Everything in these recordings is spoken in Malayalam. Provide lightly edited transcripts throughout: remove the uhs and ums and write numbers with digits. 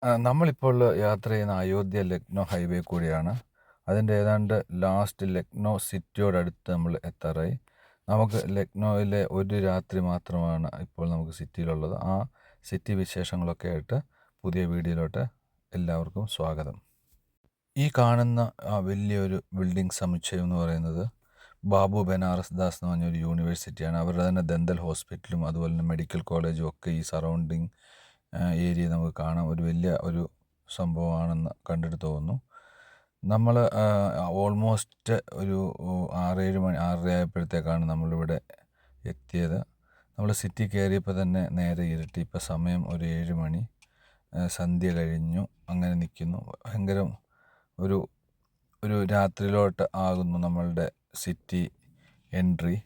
നമ്മളിപ്പോൾ യാത്ര ചെയ്യുന്ന അയോധ്യ ലക്നോ ഹൈവേ കൂടിയാണ്. അതിൻ്റെ ഏതാണ്ട് ലാസ്റ്റ് ലക്നോ സിറ്റിയോടടുത്ത് നമ്മൾ എത്താറായി. നമുക്ക് ലക്നോയിലെ ഒരു രാത്രി മാത്രമാണ് ഇപ്പോൾ നമുക്ക് സിറ്റിയിലുള്ളത്. ആ സിറ്റി വിശേഷങ്ങളൊക്കെ ആയിട്ട് പുതിയ വീഡിയോയിലോട്ട് എല്ലാവർക്കും സ്വാഗതം. ഈ കാണുന്ന വലിയൊരു ബിൽഡിംഗ് സമുച്ചയം എന്ന് പറയുന്നത് ബാബു ബനാറസ് ദാസ് എന്ന് പറഞ്ഞൊരു യൂണിവേഴ്സിറ്റിയാണ്. അവരുടെ തന്നെ ദന്തൽ ഹോസ്പിറ്റലും അതുപോലെ തന്നെ മെഡിക്കൽ കോളേജും ഒക്കെ ഈ സറൗണ്ടിങ് ഏരിയ നമുക്ക് കാണാം. ഒരു വലിയ ഒരു സംഭവമാണെന്ന് കണ്ടിട്ട് തോന്നുന്നു. നമ്മൾ ഓൾമോസ്റ്റ് ഒരു 6-7 മണി 6:30 ആയപ്പോഴത്തേക്കാണ് നമ്മളിവിടെ എത്തിയത്. നമ്മൾ സിറ്റി കയറിയപ്പോൾ തന്നെ നേരെ ഇരുട്ടി. ഇപ്പോൾ സമയം ഒരു 7 മണി, സന്ധ്യ കഴിഞ്ഞു. അങ്ങനെ നിൽക്കുന്നു. ഭയങ്കര ഒരു രാത്രിയിലോട്ട് ആകുന്നു നമ്മളുടെ സിറ്റി എൻട്രി.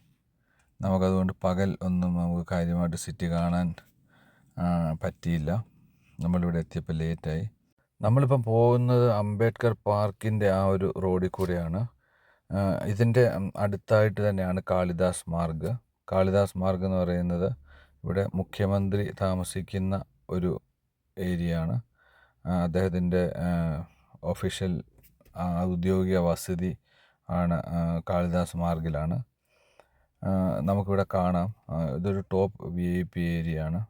നമുക്കതുകൊണ്ട് പകൽ ഒന്നും നമുക്ക് കാര്യമായിട്ട് സിറ്റി കാണാൻ പറ്റിയില്ല. നമ്മളിവിടെ എത്തിയപ്പോൾ ലേറ്റായി. നമ്മളിപ്പം പോകുന്നത് അംബേദ്കർ പാർക്കിൻ്റെ ആ ഒരു റോഡിൽ കൂടെയാണ്. ഇതിൻ്റെ അടുത്തായിട്ട് തന്നെയാണ് കാളിദാസ് മാർഗ്. കാളിദാസ് മാർഗ് എന്ന് പറയുന്നത് ഇവിടെ മുഖ്യമന്ത്രി താമസിക്കുന്ന ഒരു ഏരിയയാണ്. അദ്ദേഹത്തിൻ്റെ ഒഫീഷ്യൽ ഔദ്യോഗിക വസതി ആണ് കാളിദാസ് മാർഗിലാണ്. നമുക്കിവിടെ കാണാം. ഇതൊരു ടോപ്പ് VIP ഏരിയയാണ്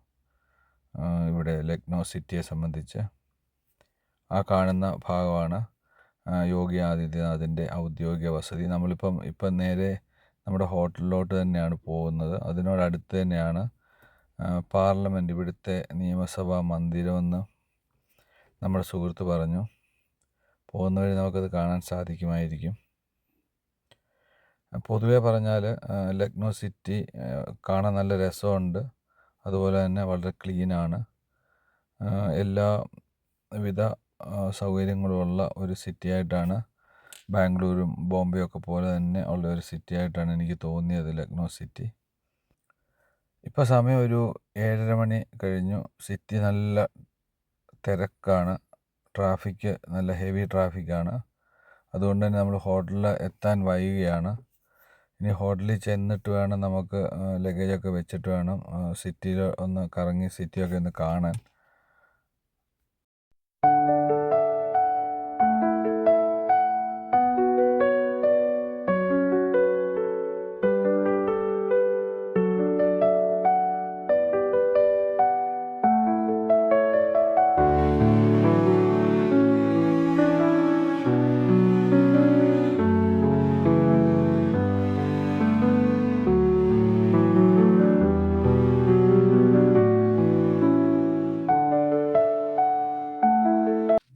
ഇവിടെ ലക്നോ സിറ്റിയെ സംബന്ധിച്ച്. ആ കാണുന്ന ഭാഗമാണ് യോഗി ആദിത്യനാഥിൻ്റെ ഔദ്യോഗിക വസതി. ഇപ്പം നേരെ നമ്മുടെ ഹോട്ടലിലോട്ട് തന്നെയാണ് പോകുന്നത്. അതിനോടടുത്ത് തന്നെയാണ് പാർലമെൻറ്റ്, ഇവിടുത്തെ നിയമസഭാ മന്ദിരമെന്ന് നമ്മുടെ സുഹൃത്ത് പറഞ്ഞു. പോകുന്ന വഴി നമുക്കത് കാണാൻ സാധിക്കുമായിരിക്കും. പൊതുവേ പറഞ്ഞാൽ ലക്നോ സിറ്റി കാണാൻ നല്ല രസമുണ്ട്. അതുപോലെ തന്നെ വളരെ ക്ലീനാണ്. എല്ലാവിധ സൗകര്യങ്ങളുമുള്ള ഒരു സിറ്റിയായിട്ടാണ് ബാംഗ്ലൂരും ബോംബെയൊക്കെ പോലെ തന്നെ ഉള്ള ഒരു സിറ്റിയായിട്ടാണ് എനിക്ക് തോന്നിയത് ലക്നോ സിറ്റി. ഇപ്പോൾ സമയം ഒരു 7:30 മണി കഴിഞ്ഞു. സിറ്റി നല്ല തിരക്കാണ്. ട്രാഫിക് നല്ല ഹെവി ട്രാഫിക്കാണ്. അതുകൊണ്ട് തന്നെ നമ്മൾ ഹോട്ടലിൽ എത്താൻ വൈകുകയാണ്. ഇനി ഹോട്ടലിൽ ചെന്നിട്ട് വേണം നമുക്ക് ലഗേജൊക്കെ വെച്ചിട്ട് വേണം സിറ്റിയിൽ ഒന്ന് കറങ്ങി സിറ്റിയൊക്കെ ഒന്ന് കാണാൻ.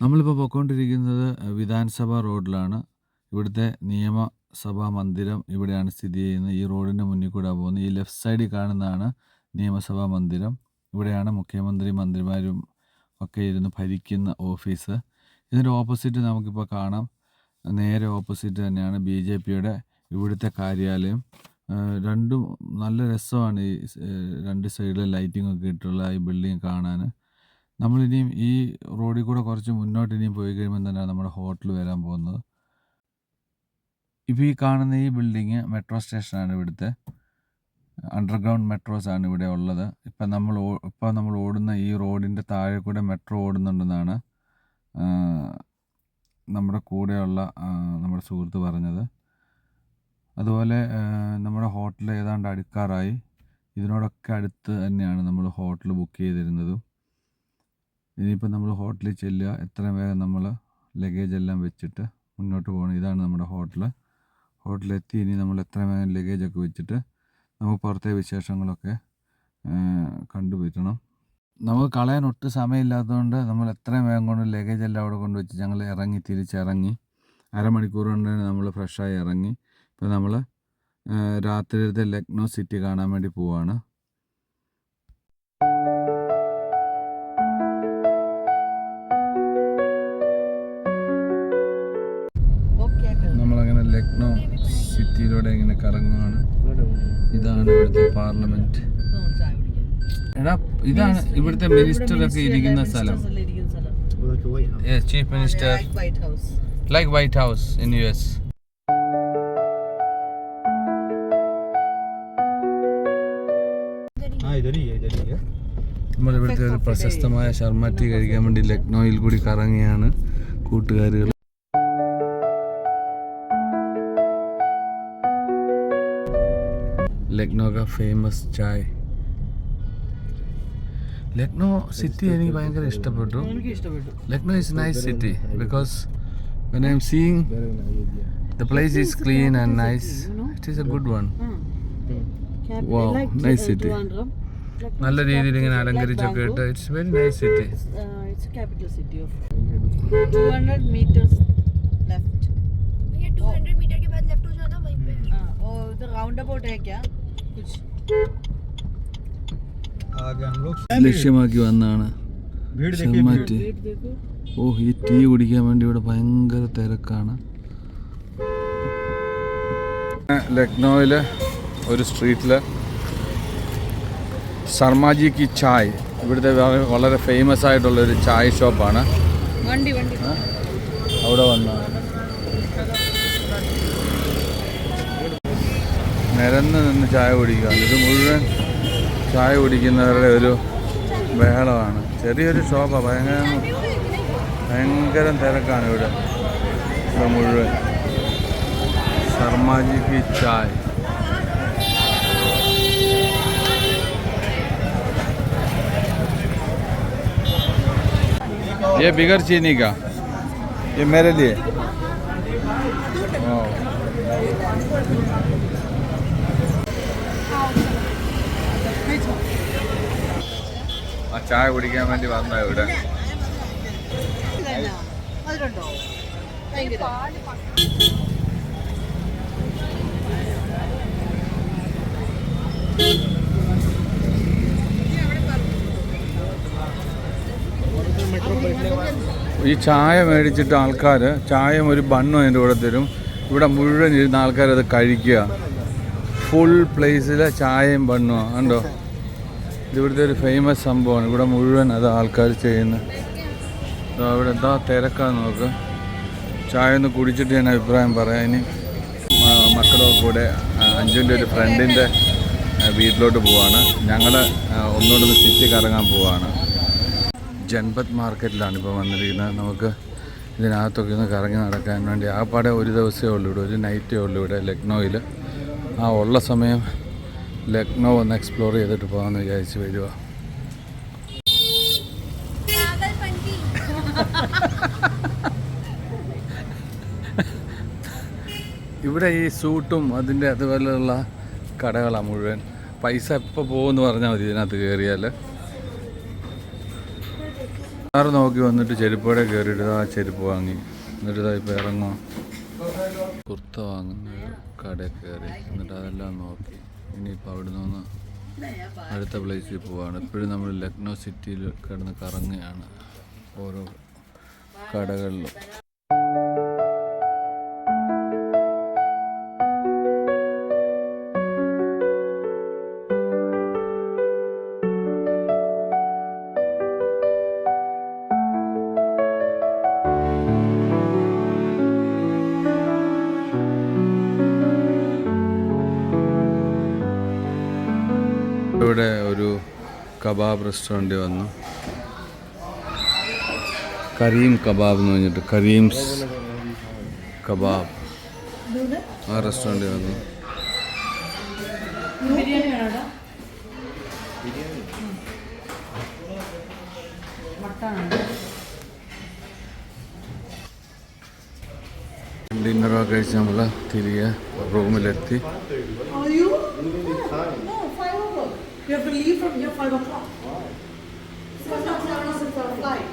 നമ്മളിപ്പോൾ പോയിക്കൊണ്ടിരിക്കുന്നത് വിധാൻസഭ റോഡിലാണ്. ഇവിടുത്തെ നിയമസഭാ മന്ദിരം ഇവിടെയാണ് സ്ഥിതി ചെയ്യുന്നത്. ഈ റോഡിൻ്റെ മുന്നിൽ കൂടെ പോകുന്നത്. ഈ ലെഫ്റ്റ് സൈഡിൽ കാണുന്നതാണ് നിയമസഭാ മന്ദിരം. ഇവിടെയാണ് മന്ത്രിമാരും ഒക്കെ ഇരുന്ന് ഭരിക്കുന്ന ഓഫീസ്. ഇതിൻ്റെ ഓപ്പോസിറ്റ് നമുക്കിപ്പോൾ കാണാം. നേരെ ഓപ്പോസിറ്റ് തന്നെയാണ് BJPയുടെ ഇവിടുത്തെ കാര്യാലയം. രണ്ടും നല്ല രസമാണ്. ഈ രണ്ട് സൈഡിലെ ലൈറ്റിംഗ് ഒക്കെ ഇട്ടുള്ള ഈ ബിൽഡിംഗ് കാണാൻ. നമ്മളിനിയും ഈ റോഡിൽ കൂടെ കുറച്ച് മുന്നോട്ട് ഇനിയും പോയി കഴിയുമ്പോൾ തന്നെയാണ് നമ്മുടെ ഹോട്ടൽ വരാൻ പോകുന്നത്. ഇപ്പോൾ ഈ കാണുന്ന ഈ ബിൽഡിങ് മെട്രോ സ്റ്റേഷനാണ്. ഇവിടുത്തെ അണ്ടർഗ്രൗണ്ട് മെട്രോസാണ് ഇവിടെ ഉള്ളത്. ഇപ്പം നമ്മൾ ഓടുന്ന ഈ റോഡിൻ്റെ താഴെ കൂടെ മെട്രോ ഓടുന്നുണ്ടെന്നാണ് നമ്മുടെ കൂടെയുള്ള നമ്മുടെ സുഹൃത്ത് പറഞ്ഞത്. അതുപോലെ നമ്മുടെ ഹോട്ടൽ ഏതാണ്ട് അടുക്കാറായി. ഇതിനോടൊക്കെ അടുത്ത് തന്നെയാണ് നമ്മൾ ഹോട്ടൽ ബുക്ക് ചെയ്തിരുന്നതും. ഇനിയിപ്പോൾ നമ്മൾ ഹോട്ടലിൽ ചെല്ലുക, എത്രയും വേഗം നമ്മൾ ലഗേജ് എല്ലാം വെച്ചിട്ട് മുന്നോട്ട് പോകണം. ഇതാണ് നമ്മുടെ ഹോട്ടലെത്തി. ഇനി നമ്മൾ എത്രയും വേഗം ലഗേജൊക്കെ വെച്ചിട്ട് നമുക്ക് പുറത്തെ വിശേഷങ്ങളൊക്കെ കണ്ടുപറ്റണം. നമുക്ക് കളയാൻ ഒട്ടും സമയമില്ലാത്തതുകൊണ്ട് നമ്മൾ എത്രയും വേഗം കൊണ്ട് ലഗേജ് എല്ലാം അവിടെ കൊണ്ടുവച്ച് ഞങ്ങൾ തിരിച്ചിറങ്ങി. അരമണിക്കൂർ കൊണ്ട് തന്നെ നമ്മൾ ഫ്രഷായി ഇറങ്ങി. ഇപ്പോൾ നമ്മൾ രാത്രിയിലത്തെ ലക്നോ സിറ്റി കാണാൻ വേണ്ടി പോവുകയാണ്. നമ്മളങ്ങനെ ലക്നോ സിറ്റിയിലൂടെ ഇങ്ങനെ കറങ്ങുകയാണ്. ഇതാണ് ഇവിടുത്തെ പാർലമെന്റ്. ഇതാണ് ഇവിടുത്തെ മിനിസ്റ്ററൊക്കെ ഇരിക്കുന്ന സ്ഥലം. Chief minister, like white house in US. നമ്മളിവിടുത്തെ ഒരു പ്രശസ്തമായ ശർമ്മ ടീ കഴിക്കാൻ വേണ്ടി ലക്നോയിൽ കൂടി കറങ്ങിയാണ് കൂട്ടുകാരികൾ. ലക്നോ का ഫേമസ് ചായ്. ലക്നോ സിറ്റി എനിക്ക് ഭയങ്കര ഇഷ്ടപ്പെട്ടു. Lucknow is nice city because when I am seeing the place is clean and nice. It is a good one. Wow, nice city. നല്ല രീതിയിൽ ഇങ്ങനെ അലങ്കരിച്ചൊക്കെ ഇട്ട് it's very nice city. It's capital city of 200 meters left. ये 200 मीटर के बाद लेफ्ट हो जाना वहीं पे. और उधर राउंड अबाउट है क्या कुछ? आगे हम लोग ലക്ഷ്യമാക്കി വന്നാണ് ശർമ്മ ടീ. देखो ഓ, ഈ ടീ കുടിക്കാൻ വേണ്ടി ഇവിടെ ഭയങ്കര തിരക്കാണ്. ലക്നോയിലെ ഒരു സ്ട്രീറ്റിൽ ശർമാജി കി ചായ്, ഇവിടുത്തെ വളരെ ഫേമസ് ആയിട്ടുള്ളൊരു ചായ് ഷോപ്പാണ്. वंडी वंडी അവിടെ വന്നാണ് നിരന്ന് നിന്ന് ചായ കുടിക്കുകയാണ്. ഇത് മുഴുവൻ ചായ കുടിക്കുന്നവരുടെ ഒരു ബഹളമാണ്. ചെറിയൊരു ഷോപ്പാണ്, ഭയങ്കര തിരക്കാണ് ഇവിടെ മുഴുവൻ. ശർമാജി കി ചായ്. ये बिगर चीनी का, ये मेरे लिए. ആ ചായ കുടിക്കാൻ വേണ്ടി വന്ന ഇവിടെ. അതിലുണ്ടോ? ഈ ചായ മേടിച്ചിട്ട് ആൾക്കാർ ചായയും ഒരു ബണ്ണും അതിൻ്റെ കൂടെ തരും. ഇവിടെ മുഴുവൻ ഇരുന്ന ആൾക്കാരത് കഴിക്കുക. ഫുൾ പ്ലേസിൽ ചായയും ബണ്ണുമാണ് കണ്ടോ. ഇതിവിടുത്തെ ഒരു ഫേമസ് സംഭവമാണ്. ഇവിടെ മുഴുവൻ അത് ആൾക്കാർ ചെയ്യുന്നത്. ഇവിടെ എന്താ തിരക്കാന്ന് നോക്ക്. ചായ ഒന്ന് കുടിച്ചിട്ട് ഞാൻ അഭിപ്രായം പറയാം. ഇനി മക്കളൊക്കെ കൂടെ അഞ്ജുവിൻ്റെ ഒരു ഫ്രണ്ടിൻ്റെ വീട്ടിലോട്ട് പോവാണ്. ഞങ്ങൾ ഒന്നുകൂടെ സിറ്റി കറങ്ങാൻ പോവാണ്. ജൻപത് മാർക്കറ്റിലാണ് ഇപ്പോൾ വന്നിരിക്കുന്നത്. നമുക്ക് ഇതിനകത്തൊക്കെ ഒന്ന് കറങ്ങി നടക്കാൻ വേണ്ടി. ആകപ്പാടെ ഒരു ദിവസമേ ഉള്ളൂ ഇവിടെ, ഒരു നൈറ്റേ ഉള്ളൂ ഇവിടെ ലക്നോയിൽ. ആ ഉള്ള സമയം ലക്നോ ഒന്ന് എക്സ്പ്ലോർ ചെയ്തിട്ട് പോകാമെന്ന് വിചാരിച്ച് വരിക. ഇവിടെ ഈ സൂട്ടും അതിൻ്റെ അതുപോലെയുള്ള കടകളാണ് മുഴുവൻ. പൈസ എപ്പോൾ പോകുമെന്ന് പറഞ്ഞാൽ മതി ഇതിനകത്ത് കയറിയാൽ. കാറ് നോക്കി വന്നിട്ട് ചെരുപ്പോടെ കയറിയിട്ട് ആ ചെരുപ്പ് വാങ്ങി. എന്നിട്ട് ഇപ്പോൾ ഇറങ്ങും. കുർത്ത വാങ്ങുന്ന കടയിൽ കയറി എന്നിട്ട് അതെല്ലാം നോക്കി. ഇനിയിപ്പോൾ അവിടെ നിന്ന് അടുത്ത പ്ലേസിൽ പോവാണ്. ഇപ്പോഴും നമ്മൾ ലക്നോ സിറ്റിയിൽ കിടന്ന് കറങ്ങുകയാണ് ഓരോ കടകളിലും. ഇവിടെ ഒരു കബാബ് റെസ്റ്റോറൻറ്റിൽ വന്നു. കരീം കബാബ് എന്ന് പറഞ്ഞിട്ട്, കരീംസ് കബാബ്, ആ റെസ്റ്റോറൻറ്റിൽ വന്നു. ഡിന്നറൊക്കെ കഴിച്ച് നമ്മൾ തിരികെ റൂമിലെത്തി. You have to leave from here 5 o'clock. So it's not 7 hours for a flight.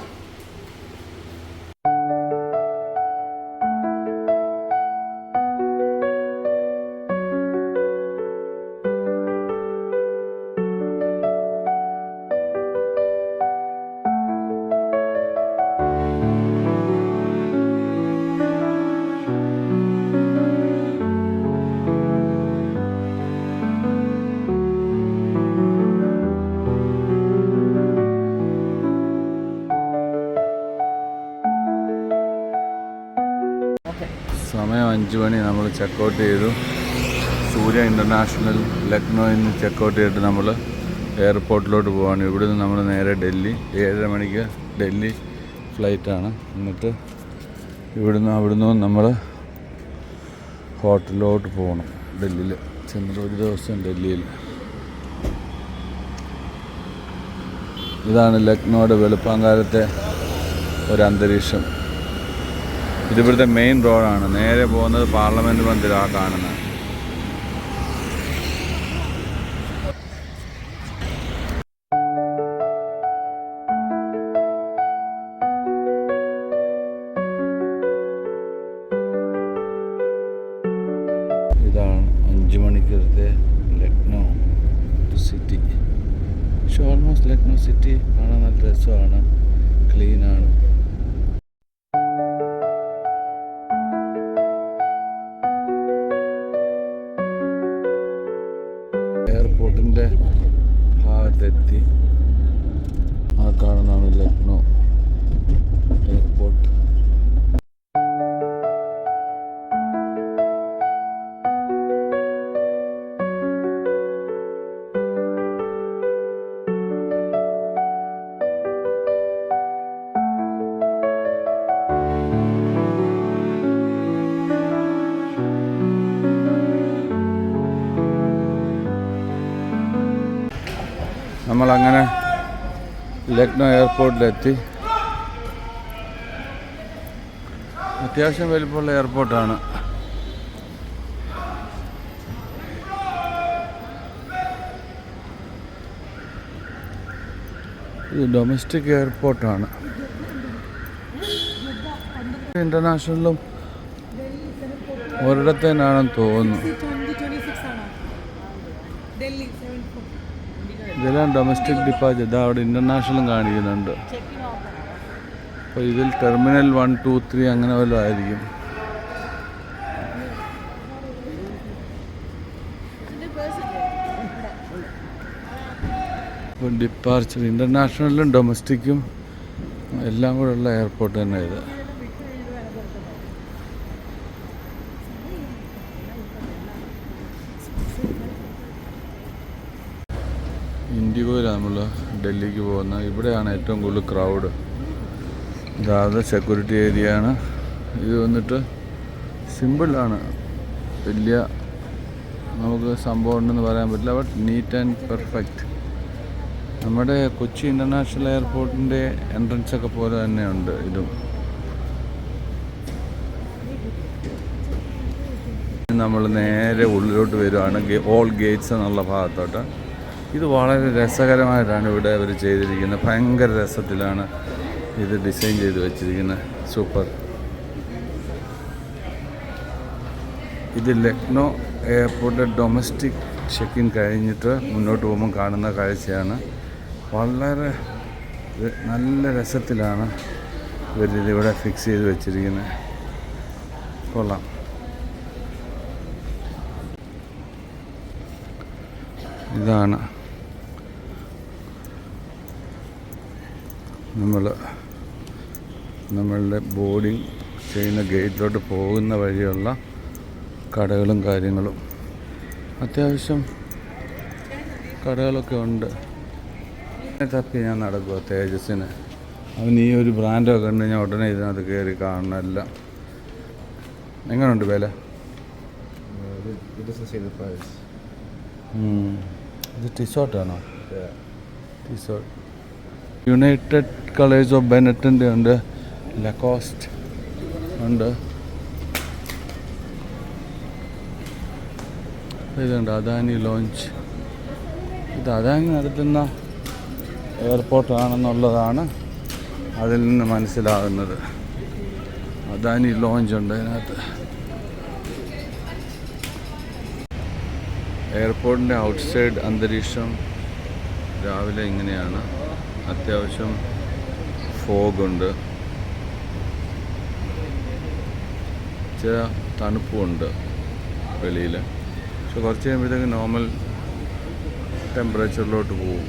സമയം 5 മണി. നമ്മൾ ചെക്കൗട്ട് ചെയ്തു. സൂര്യ ഇൻ്റർനാഷണൽ ലക്നോയിൽ നിന്ന് ചെക്കൗട്ട് ചെയ്തിട്ട് നമ്മൾ എയർപോർട്ടിലോട്ട് പോവാണ്. ഇവിടുന്ന് നമ്മൾ നേരെ ഡൽഹി 7:30 മണിക്ക് ഡൽഹി ഫ്ലൈറ്റാണ്. എന്നിട്ട് അവിടുന്ന് നമ്മൾ ഹോട്ടലിലോട്ട് പോകണം. ഡൽഹിയിൽ ചെന്നിട്ട് ഒരു ദിവസം ഡൽഹിയിൽ. ഇതാണ് ലക്നോയുടെ വെളുപ്പാങ്കാലത്തെ ഒരു അന്തരീക്ഷം. ഇതിവിടുത്തെ മെയിൻ റോഡാണ്. നേരെ പോകുന്നത് പാർലമെൻറ്റ് മന്ദിരം ആ കാണുന്നത്. ഇതാണ് 5 മണിക്കത്തെ Lucknow city. Almost Lucknow city കാണാൻ നല്ല രസമാണ്, ക്ലീനാണ്. എയർപോർട്ടിൻ്റെ ഭാഗത്തെത്തി. ആ കാണുന്നതാണ് ലക്നോ എയർപോർട്ട്. നമ്മളങ്ങനെ ലക്നോ എയർപോർട്ടിലെത്തി. അത്യാവശ്യം വലിപ്പമുള്ള എയർപോർട്ടാണ്. ഇത് ഡൊമസ്റ്റിക് എയർപോർട്ടാണ്. ഇൻ്റർനാഷണലും ഒരിടത്തേനാണെന്ന് തോന്നുന്നു. ഇതെല്ലാം ഡൊമസ്റ്റിക് ഡിപ്പാച്ച്. ഇതാ അവിടെ ഇൻ്റർനാഷണലും കാണിക്കുന്നുണ്ട്. അപ്പോൾ ഇതിൽ ടെർമിനൽ 1, 2, 3 അങ്ങനെ വല്ലതും ആയിരിക്കും. അപ്പോൾ ഡിപ്പാർച്ചർ ഇൻ്റർനാഷണലും ഡൊമസ്റ്റിക്കും എല്ലാം കൂടെ ഉള്ള എയർപോർട്ട് തന്നെ ഇത്. ഇൻഡിഗോയിലാണ് നമ്മൾ ഡൽഹിക്ക് പോകുന്നത്. ഇവിടെയാണ് ഏറ്റവും കൂടുതൽ ക്രൗഡ്. ഇതാത് സെക്യൂരിറ്റി ഏരിയ ആണ്. ഇത് വന്നിട്ട് സിമ്പിളാണ്, വലിയ നമുക്ക് സംഭവം ഉണ്ടെന്ന് പറയാൻ പറ്റില്ല. But neat and perfect. നമ്മുടെ കൊച്ചി ഇൻ്റർനാഷണൽ എയർപോർട്ടിൻ്റെ എൻട്രൻസൊക്കെ പോലെ തന്നെയുണ്ട് ഇതും. നമ്മൾ നേരെ ഉള്ളിലോട്ട് വരുവാണ്, ഓൾ ഗേറ്റ്സ് എന്നുള്ള ഭാഗത്തോട്ട്. ഇത് വളരെ രസകരമായിട്ടാണ് ഇവിടെ അവർ ചെയ്തിരിക്കുന്നത്. ഭയങ്കര രസത്തിലാണ് ഇത് ഡിസൈൻ ചെയ്ത് വെച്ചിരിക്കുന്നത്. സൂപ്പർ. ഇത് Lucknow airport domestic check in കഴിഞ്ഞിട്ട് മുന്നോട്ട് പോകുമ്പോൾ കാണുന്ന കാഴ്ചയാണ്. വളരെ നല്ല രസത്തിലാണ് ഇവരിതിവിടെ ഫിക്സ് ചെയ്ത് വെച്ചിരിക്കുന്നത്. കൊള്ളാം. ഇതാണ് നമ്മളുടെ ബോർഡിങ് ചെയ്യുന്ന ഗേറ്റിലോട്ട് പോകുന്ന വഴിയുള്ള കടകളും കാര്യങ്ങളും. അത്യാവശ്യം കടകളൊക്കെ ഉണ്ട്. തപ്പി ഞാൻ നടക്കുക തേജസ്സിന്. അവന് ഈ ഒരു ബ്രാൻഡൊക്കെ കണ്ട് ഞാൻ ഉടനെ ഇതിനകത്ത് കയറി കാണണമല്ല. എങ്ങനെയുണ്ട് വില? ഇത് ടിഷർട്ടാണോ? ടിഷർട്ട് യുണൈറ്റഡ് കളേഴ്സ് ഓഫ് ബെനറ്റിൻ്റെ ഉണ്ട്, ലക്കോസ്റ്റ് ഉണ്ട്. ഇതുണ്ട് അദാനി ലോഞ്ച്. ഇത് അദാനി നടത്തുന്ന എയർപോർട്ടാണെന്നുള്ളതാണ് അതിൽ നിന്ന് മനസ്സിലാകുന്നത്. അദാനി ലോഞ്ച് ഉണ്ട് അതിനകത്ത്. എയർപോർട്ടിൻ്റെ ഔട്ട്സൈഡ് അന്തരീക്ഷം രാവിലെ ഇങ്ങനെയാണ്. അത്യാവശ്യം ഫോഗുണ്ട്, ചില തണുപ്പുമുണ്ട് വെളിയിൽ. പക്ഷെ കുറച്ച് കഴിയുമ്പോഴത്തേക്ക് നോർമൽ ടെമ്പറേച്ചറിലോട്ട് പോകും.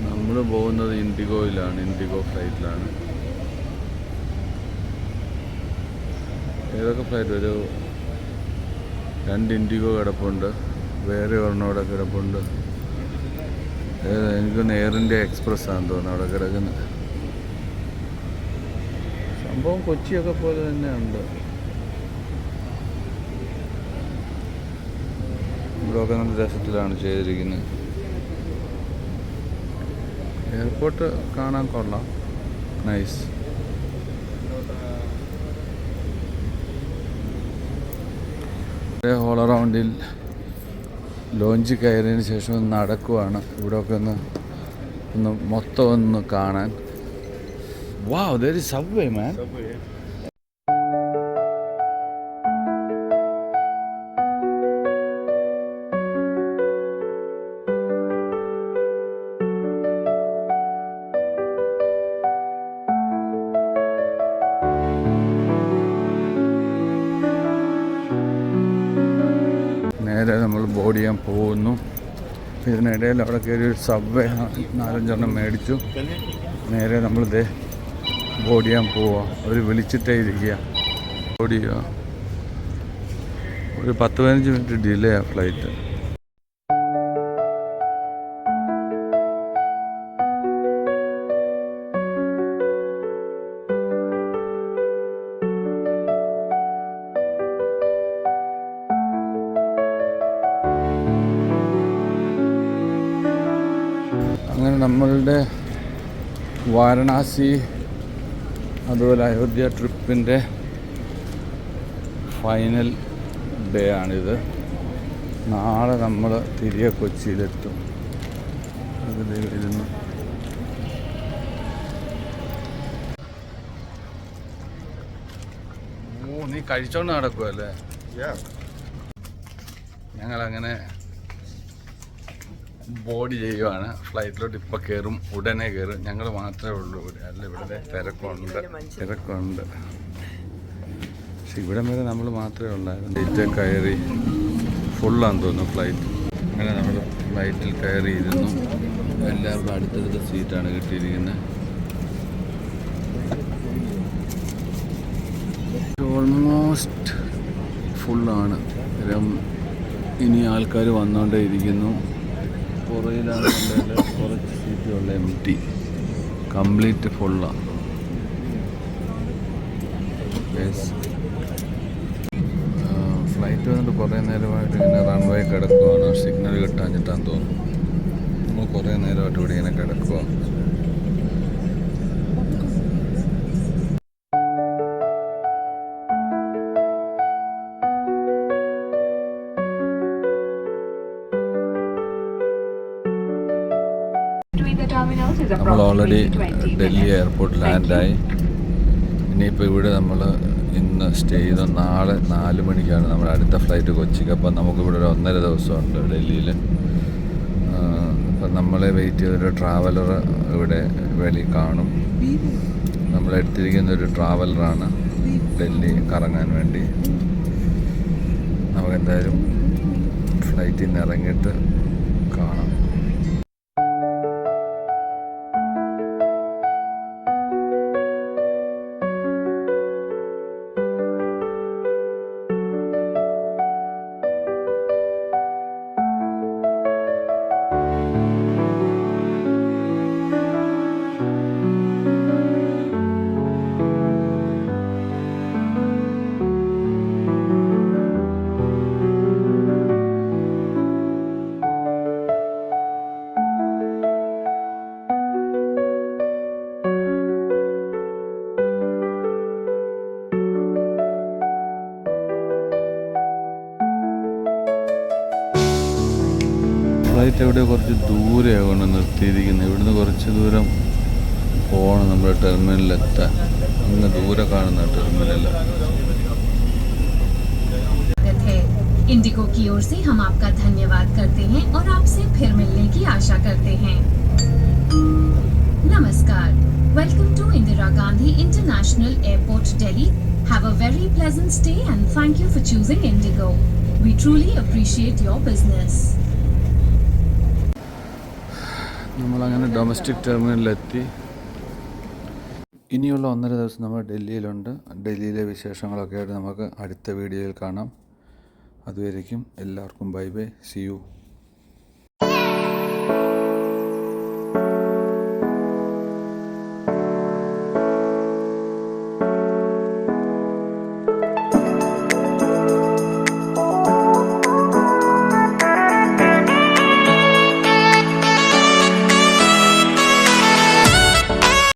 നമ്മൾ പോകുന്നത് ഇൻഡിഗോയിലാണ്, ഇൻഡിഗോ ഫ്ലൈറ്റിലാണ്. ഏതൊക്കെ ഫ്ലൈറ്റ്? ഒരു 2 ഇൻഡിഗോ കിടപ്പുണ്ട്, വേറെ ഒരെണ്ണം ഇവിടെ കിടപ്പുണ്ട്. എനിക്കൊന്ന് എയർ ഇന്ത്യ എക്സ്പ്രസ് ആണെന്ന് തോന്നുന്നു അവിടെ കിടക്കുന്നത്. സംഭവം കൊച്ചിയൊക്കെ പോലെ തന്നെ ഉണ്ട്. ഇവിടെയൊക്കെ നല്ല രസത്തിലാണ് ചെയ്തിരിക്കുന്നത്. എയർപോർട്ട് കാണാൻ കൊള്ളാം, നൈസ്. ഹോൾ അറൗണ്ടിൽ ലോഞ്ച് കയറിയതിന് ശേഷം ഒന്ന് നടക്കുവാണ്. ഇവിടെയൊക്കെ ഒന്ന് മൊത്തം ഒന്ന് കാണാൻ. Wow, there is Subway, man. Subway, yeah. നേരെ നമ്മൾ ബോർഡ് ചെയ്യാൻ പോകുന്നു. ഇതിനിടയിൽ അവിടെ കയറി ഒരു സബ്വേ 4-5 മേടിച്ചു. നേരെ നമ്മളിത് ബോർഡ് ചെയ്യാൻ പോവുക. അവർ വിളിച്ചിട്ടേ ഇരിക്കുക. ബോർഡ് ചെയ്യുക. ഒരു 10-15 മിനിറ്റ് ഡിലേ ആ ഫ്ലൈറ്റ്. അങ്ങനെ നമ്മളുടെ വാരണാസി അതുപോലെ അയോധ്യ ട്രിപ്പിൻ്റെ ഫൈനൽ ഡേ ആണിത്. നാളെ നമ്മൾ തിരികെ കൊച്ചിയിലെത്തും. ഇരുന്ന് നീ കഴിച്ചോണ്ട് നടക്കുമല്ലേ? ഞങ്ങളങ്ങനെ ബോർഡ് ചെയ്യുവാണ്. ഫ്ലൈറ്റിലോട്ട് ഇപ്പോൾ കയറും, ഉടനെ കയറും. ഞങ്ങൾ മാത്രമേ ഉള്ളൂ ഇവിടെ. അല്ല, ഇവിടെ തിരക്കുണ്ട്. പക്ഷെ ഇവിടെ വരെ നമ്മൾ മാത്രമേ ഉള്ളായിരുന്നു. ഡേറ്റ് കയറി ഫുള്ളാന്ന് തോന്നുന്നു ഫ്ലൈറ്റ്. അങ്ങനെ നമ്മൾ ഫ്ലൈറ്റിൽ കയറിയിരുന്നു. എല്ലാവർക്കും അടുത്തടുത്ത സീറ്റാണ് കിട്ടിയിരിക്കുന്നത്. ഓൾമോസ്റ്റ് ഫുള്ളാണ്. ഇനി ആൾക്കാർ വന്നുകൊണ്ടേ ഇരിക്കുന്നു. പുറയിലാണ് കുറച്ച് സീറ്റുള്ള എംടി, കംപ്ലീറ്റ് ഫുള്ളാണ്. ഫ്ലൈറ്റ് വന്നിട്ട് കുറേ നേരമായിട്ട് ഇങ്ങനെ റൺവേ കിടക്കുവാണ്. സിഗ്നൽ കിട്ടാഞ്ഞിട്ടാന്ന് തോന്നുന്നു. നമ്മൾ കുറേ നേരമായിട്ട് ഇവിടെ ഇങ്ങനെ കിടക്കുക. നമ്മൾ ഓൾറെഡി ഡൽഹി എയർപോർട്ട് ലാൻഡായി. ഇനിയിപ്പോൾ ഇവിടെ നമ്മൾ ഇന്ന് സ്റ്റേ ചെയ്ത നാളെ 4 മണിക്കാണ് നമ്മുടെ അടുത്ത ഫ്ലൈറ്റ് കൊച്ചിക്ക്. അപ്പം നമുക്കിവിടെ ഒരു 1.5 ദിവസമുണ്ട് ഡൽഹിയിൽ. അപ്പം നമ്മളെ വെയിറ്റ് ചെയ്തൊരു ട്രാവലർ ഇവിടെ വെളി കാണും. നമ്മളെടുത്തിരിക്കുന്ന ഒരു ട്രാവലറാണ് ഡൽഹി കറങ്ങാൻ വേണ്ടി. നമുക്കെന്തായാലും ഫ്ലൈറ്റിൽ നിന്ന് ഇറങ്ങിയിട്ട് കാണാം. ഫ്ലൈറ്റ് എവിടെ കുറച്ച് ദൂരെയാണ് നിർത്തിയിരിക്കുന്നത്. ഇവിടുന്ന് കുറച്ച് ദൂരം പോകണം നമ്മുടെ ടെർമിനലിലെത്താൻ. അങ്ങ് ദൂരെ കാണുന്ന ടെർമിനൽ. इंडिगो की ओर से हम आपका धन्यवाद करते हैं और आपसे फिर मिलने की आशा करते हैं। नमस्कार, welcome to Indira Gandhi international airport Delhi. Have a very pleasant stay and thank you for choosing Indigo. We truly appreciate your business. നമ്മളങ്ങനെ ഡൊമസ്റ്റിക് ടെർമിനലിലെത്തി. ഇനിയുള്ള 1.5 ദിവസം നമ്മൾ ഡൽഹിയിലുണ്ട്. ഡൽഹിയിലെ വിശേഷങ്ങളൊക്കെ ആയിട്ട് നമുക്ക് അടുത്ത വീഡിയോയിൽ കാണാം. അതുവരേക്കും എല്ലാവർക്കും ബൈ ബൈ, സി യു.